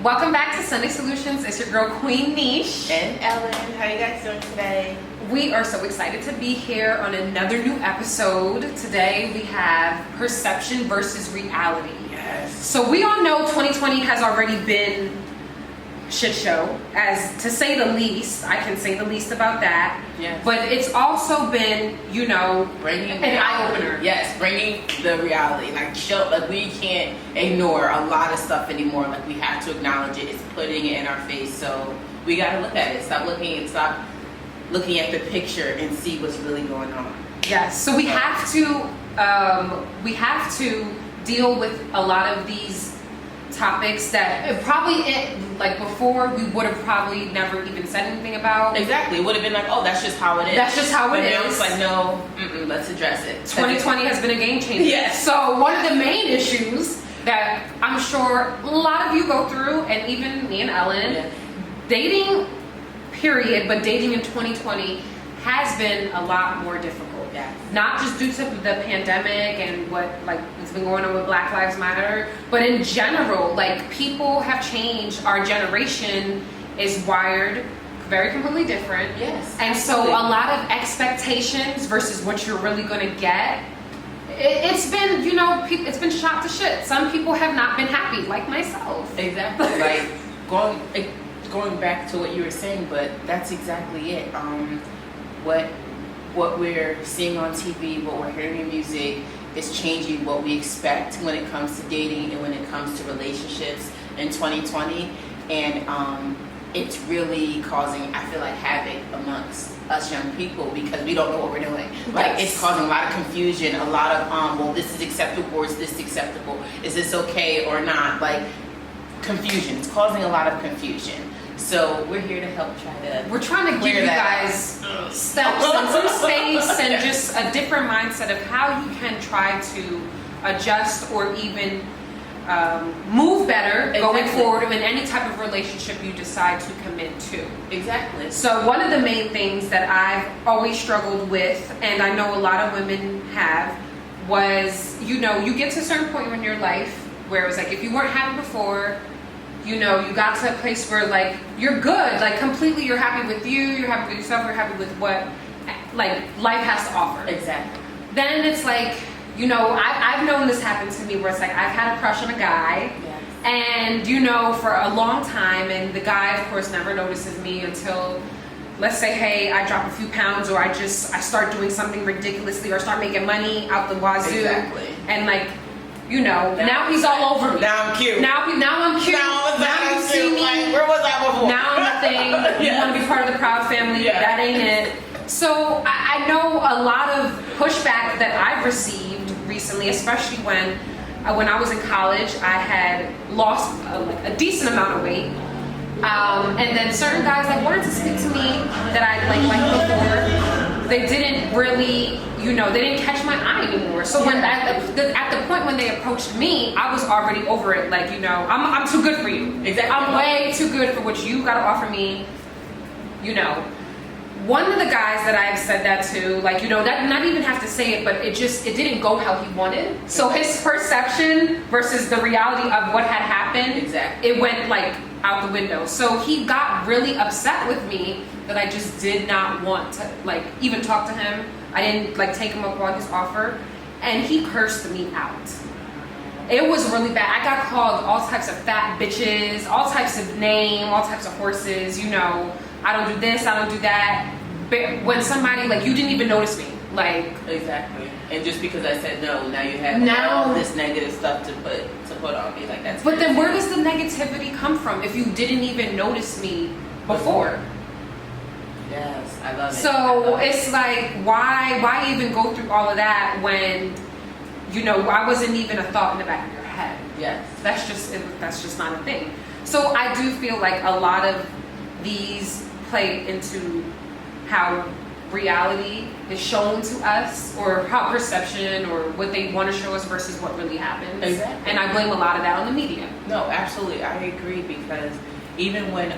Welcome back to Sunday Solutions. It's your girl Queen Niche and Ellen. How you guys doing today? We are so excited to be here on another new episode. Today we have perception versus reality. Yes. So we all know 2020 has already been shit show, as to say the least. I can say the least about that. Yes. But it's also been, bringing an eye opener. Yes, bringing the reality. Like we can't ignore a lot of stuff anymore. Like we have to acknowledge it. It's putting it in our face. So we got to look at it. Stop looking at the picture and see what's really going on. Yes. So we have to deal with a lot of these topics that before we would have probably never even said anything about. Exactly. It would have been like, oh, that's just how it is. That's just how it is. Now it's like, no, let's address it. 2020 has been a game changer. Yes. So one of the main issues that I'm sure a lot of you go through, and even me and Ellen, yes. Dating, period, but dating in 2020 has been a lot more difficult. Yes. Not just due to the pandemic and what has been going on with Black Lives Matter, but in general, people have changed. Our generation is wired very completely different. Yes. And so a lot of expectations versus what you're really going to get. It's been, it's been shot to shit. Some people have not been happy, like myself. Exactly. Going back to what you were saying, but that's exactly it. What we're seeing on TV, what we're hearing in music is changing what we expect when it comes to dating and when it comes to relationships in 2020. And it's really causing, I feel like, havoc amongst us young people because we don't know what we're doing. It's causing a lot of confusion, a lot of, well, this is acceptable or is this acceptable? Is this okay or not? Confusion. It's causing a lot of confusion. So we're here to help We're trying to give you guys steps and some space and just a different mindset of how you can try to adjust or even move better going forward in any type of relationship you decide to commit to. Exactly. So one of the main things that I've always struggled with, and I know a lot of women have, was, you get to a certain point in your life where it was if you weren't happy before, you got to a place where you're good, completely you're happy with you, you're happy with yourself, you're happy with what life has to offer. Exactly. Then it's I've known this happen to me where it's I've had a crush on a guy. Yes. And for a long time, and the guy of course never notices me until, let's say, hey, I drop a few pounds, or I start doing something ridiculously, or start making money out the wazoo. Exactly. And now he's all over me. Now I'm cute. Now I'm cute. Now you see me. Where was I before? Now I'm the thing. You want to be part of the proud family. Yeah. That ain't it. So I know a lot of pushback that I've received recently, especially when I was in college. I had lost a decent amount of weight. And then certain guys wanted to speak to me that I liked before. They didn't really, they didn't catch my eye anymore. So when at the point when they approached me, I was already over it. I'm too good for you. Exactly. I'm way too good for what you got to offer me. One of the guys that I've said that to, that not even have to say it, but it didn't go how he wanted. So his perception versus the reality of what had happened, exactly, it went out the window. So he got really upset with me that I just did not want to even talk to him. I didn't take him up on his offer, and he cursed me out. It was really bad. I got called all types of fat bitches, all types of names, all types of horses. I don't do this, I don't do that. But when somebody you didn't even notice me, exactly. And just because I said no, now you have all this negative stuff to put on me. That's. But then where does the negativity come from if you didn't even notice me before? Yes, I love it. So it's why even go through all of that when I wasn't even a thought in the back of your head. Yes. That's just not a thing. So I do feel a lot of these play into how reality is shown to us, or how perception or what they want to show us versus what really happens. Exactly. And I blame a lot of that on the media. No, absolutely, I agree, because even when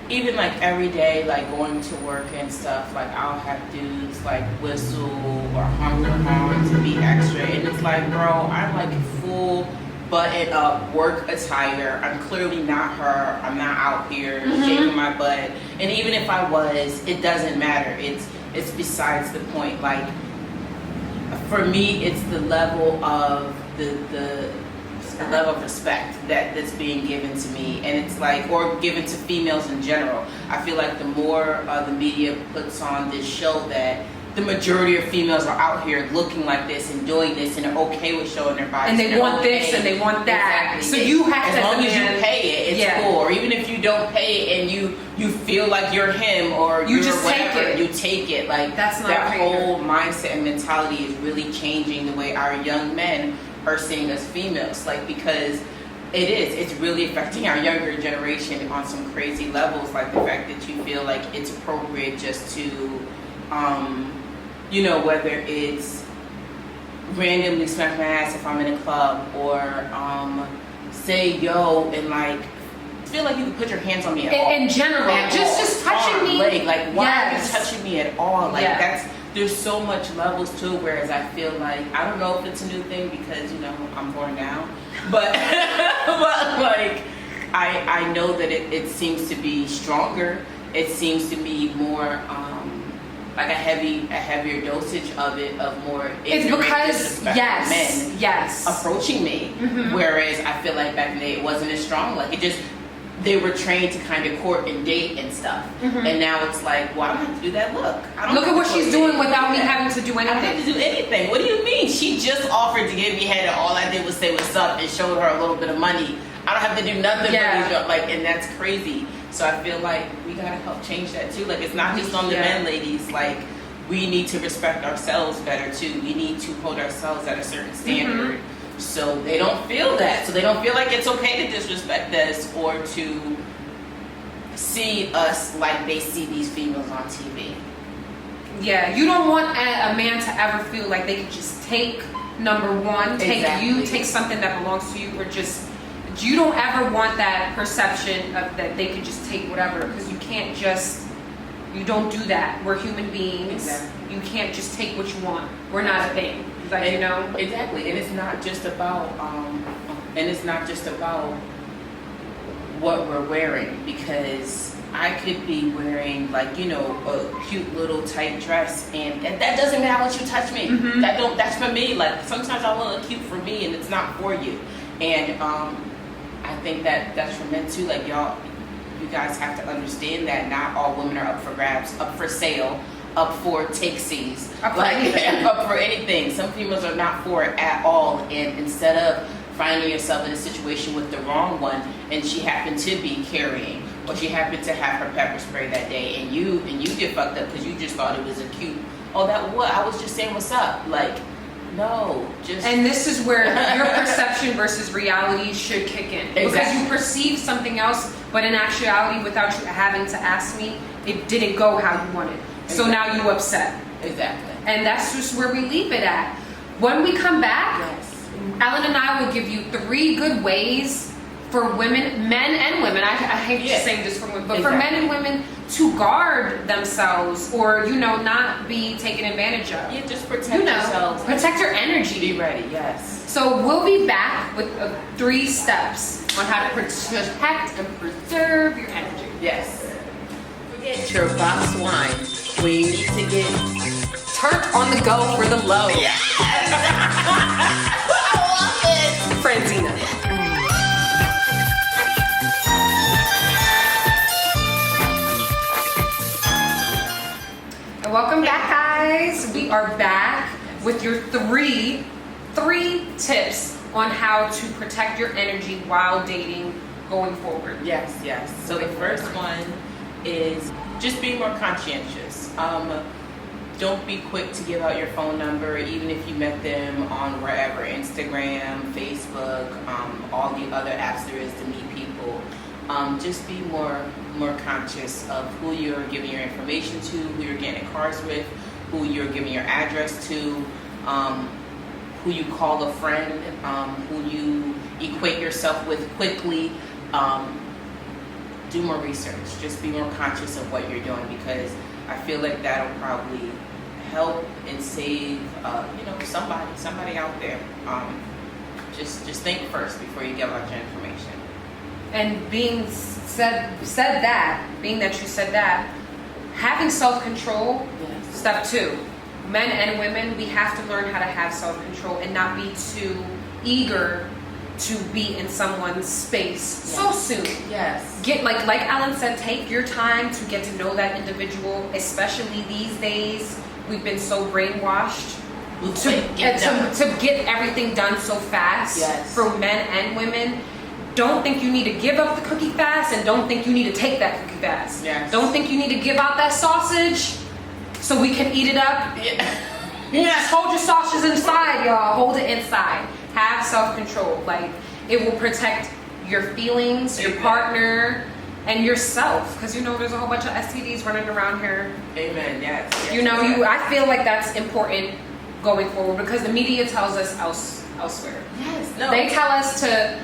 every day, going to work and stuff, I'll have dudes whistle or honk their horn to be extra, and it's bro, I'm full button up work attire. I'm clearly not her. I'm not out here shaking my butt. And even if I was, it doesn't matter. It's besides the point. Like, for me, it's the level of the level of respect that's being given to me, and it's like, or given to females in general. I feel like the more the media puts on this show that the majority of females are out here looking like this and doing this and are okay with showing their bodies. And they want this and they want that. Exactly. So you have to, as long as you pay it, it's cool. Or even if you don't pay it and you feel like you're him or you you're just whatever, take it. you take it. Like, that's not that fair. whole mindset and mentality is really changing the way our young men are seeing us females. Like, because it's really affecting our younger generation on some crazy levels. Like the fact that you feel like it's appropriate just to you know, whether it's randomly smack my ass if I'm in a club, or say yo and like feel like you can put your hands on me at all. In general, just touching me. Like, why are you touching me at all? Like, there's so much levels to it. Whereas I feel like, I don't know if it's a new thing because, you know, I'm born now, but but like I know that it seems to be stronger. It seems to be more like a heavier dosage of it, of more it's because men approaching me. Whereas I feel like back in the day it wasn't as strong. Like, it just, they were trained to kind of court and date and stuff. And now it's like, well, I don't have to do that. Look at what she's doing without me having to do anything. I don't have to do anything. What do you mean? She just offered to give me head and all I did was say what's up and showed her a little bit of money. I don't have to do nothing for these, like, and that's crazy. So I feel like we gotta help change that too. Like, it's not just on the men, ladies. Like, we need to respect ourselves better too. We need to hold ourselves at a certain standard, so they don't feel that. So they don't feel like it's okay to disrespect us or to see us like they see these females on TV. Yeah, you don't want a man to ever feel like they can just take number one, take you, take something that belongs to you, or just, you don't ever want that perception of that they could just take whatever, because you can't just, you don't do that. We're human beings. You can't just take what you want. We're not a thing. Like, you know? Exactly. And it's not just about what we're wearing, because I could be wearing, like, you know, a cute little tight dress, and that doesn't mean I want you to touch me. That's for me. Like, sometimes I want to look cute for me and it's not for you. And I think that's for men too. Like, you guys have to understand that not all women are up for grabs, up for sale, up for takesies, up for anything. Some females are not for it at all, and instead of finding yourself in a situation with the wrong one, and she happened to be carrying, or she happened to have her pepper spray that day, and you get fucked up because you just thought it was a cute, I was just saying what's up. Like, no, just. And this is where your perception versus reality should kick in. Because you perceive something else, but in actuality, without you having to ask me, it didn't go how you wanted. So now you upset. Exactly. And that's just where we leave it at. When we come back, Ellen and I will give you 3 good ways for women, men and women. I hate to say this for women, but for men and women to guard themselves, or, you know, not be taken advantage of. Yeah, just protect yourselves. Protect your energy. Be ready, yes. So we'll be back with 3 steps on how to protect and preserve your energy. Yes. Forget your box wine. We need to get turned on the go for the low. Yes. I love it. Francina. And welcome back, guys. We are back with your three tips on how to protect your energy while dating going forward. Yes. So the first one is just be more conscientious. Don't be quick to give out your phone number, even if you met them on wherever, Instagram, Facebook, all the other apps there is to meet people. Just be more conscious of who you're giving your information to, who you're getting in cars with, who you're giving your address to, who you call a friend, who you equate yourself with quickly. Do more research. Just be more conscious of what you're doing, because I feel like that'll probably help and save, somebody out there. just think first before you give out your information. And being being that you said that, having self-control, Yes. step 2. Men and women, we have to learn how to have self-control and not be too eager to be in someone's space so soon. Yes. Get like Alan said, take your time to get to know that individual, especially these days. We've been so brainwashed to get everything done so fast. Yes. For men and women. Don't think you need to give up the cookie fast, and don't think you need to take that cookie fast. Yes. Don't think you need to give out that sausage so we can eat it up. Yeah. Yes, hold your sausage inside, y'all. Hold it inside. Have self-control. Like, it will protect your feelings, your Amen. partner, and yourself. Because you know there's a whole bunch of STDs running around here. Amen. Yes. You know, I feel like that's important going forward because the media tells us elsewhere. Yes. No. They tell us to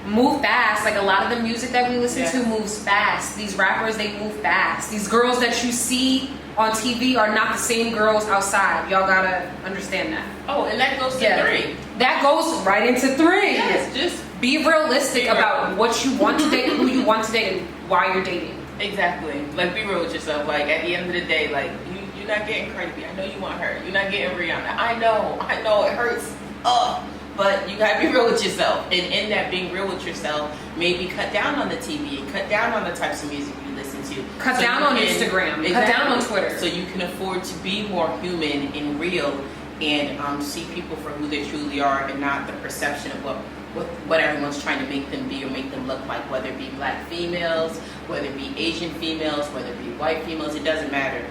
move fast. Like, a lot of the music that we listen to moves fast. These rappers, they move fast. These girls that you see on TV are not the same girls outside. Y'all gotta understand that. Oh, and that goes to 3. That goes right into 3. Yes. Just Be realistic Be real. about what you want to date, who you want to date, and why you're dating. exactly. Like, be real with yourself. Like, at the end of the day, like, you're not getting Cardi B. I know you want her. You're not getting Rihanna. I know it hurts. But you gotta be real with yourself. And in that being real with yourself, maybe cut down on the TV and cut down on the types of music you listen to. Cut So down you on can- Instagram. Cut down on Twitter. So you can afford to be more human and real and see people for who they truly are and not the perception of what everyone's trying to make them be or make them look like, whether it be black females, whether it be Asian females, whether it be white females, it doesn't matter.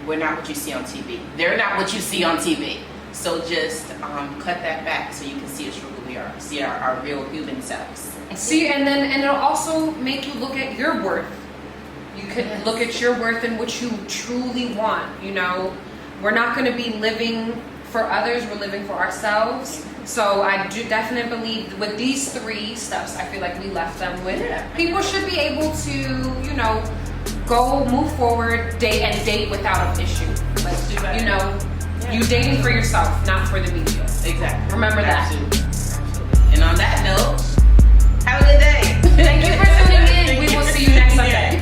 We're not what you see on TV. They're not what you see on TV. So just cut that back so you can see us for who we are, see our real human selves. See, and it'll also make you look at your worth. You could look at your worth and what you truly want. You know, we're not going to be living for others, we're living for ourselves. So I do definitely believe with these 3 steps, I feel like we left them with. Yeah. People should be able to, you know, go move forward, date without an issue. Like, Do better. you know, you dating for yourself, not for the media. Exactly. Remember that. Absolutely. And on that note, have a good day. Thank you for tuning in. We will see you next Sunday.